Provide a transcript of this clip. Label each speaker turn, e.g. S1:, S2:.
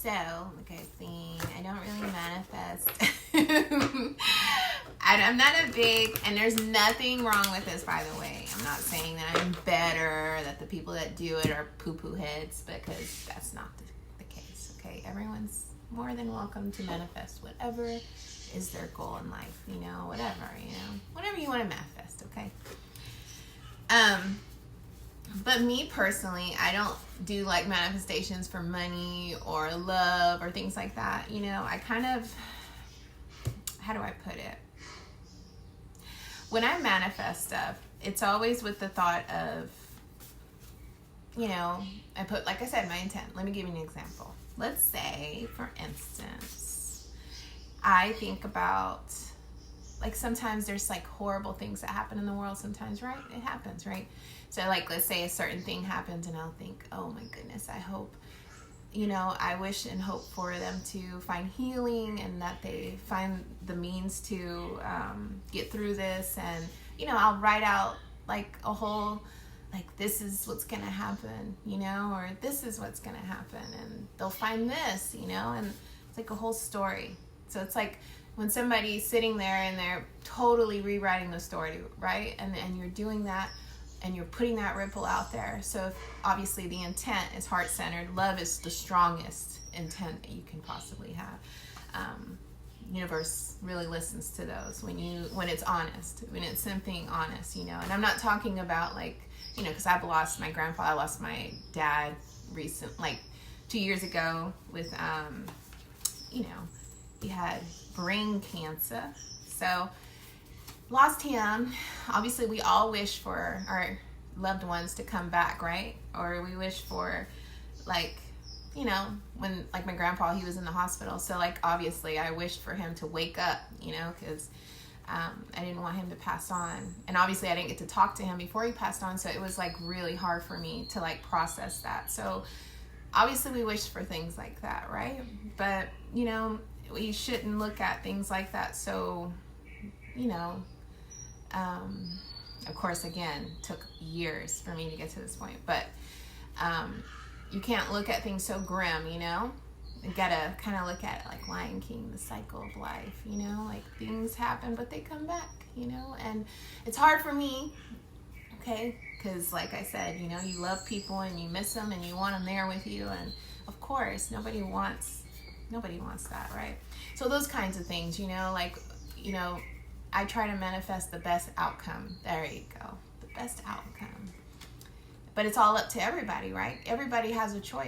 S1: So, like I was saying, I don't really manifest. I'm not a big, and there's nothing wrong with this, by the way. I'm not saying that I'm better, that the people that do it are poo-poo heads, because that's not the case, okay? Everyone's more than welcome to manifest whatever is their goal in life, whatever you want to manifest, okay? But me personally, I don't do like manifestations for money or love or things like that. I kind of, how do I put it? When I manifest stuff, it's always with the thought of, I put, like I said, my intent. Let me give you an example. Let's say, for instance, I think about, like, sometimes there's like horrible things that happen in the world sometimes, right? It happens, right? So, like, let's say a certain thing happens and I'll think, oh my goodness, I hope, I wish and hope for them to find healing and that they find the means to get through this. And, I'll write out like a whole, like, this is what's going to happen, or this is what's going to happen and they'll find this, and it's like a whole story. So it's like when somebody's sitting there and they're totally rewriting the story, right? And you're doing that and you're putting that ripple out there. So obviously the intent is heart-centered. Love is the strongest intent that you can possibly have. Universe really listens to those when it's honest, when it's something honest, and I'm not talking about like, because I've lost my grandpa, I lost my dad like 2 years ago with, he had brain cancer. So lost him. Obviously we all wish for our loved ones to come back, right? Or we wish for, like, when, like, my grandpa, he was in the hospital, so like obviously I wished for him to wake up, because I didn't want him to pass on. And obviously I didn't get to talk to him before he passed on, so it was like really hard for me to like process that. So obviously we wish for things like that, right? But we shouldn't look at things like that. So of course, again, took years for me to get to this point, but you can't look at things so grim, You gotta kind of look at it like Lion King, the cycle of life, like things happen, but they come back, and it's hard for me, okay, because like I said, you love people and you miss them and you want them there with you, and of course, nobody wants that, right? So those kinds of things, I try to manifest the best outcome. There you go. The best outcome. But it's all up to everybody, right? Everybody has a choice.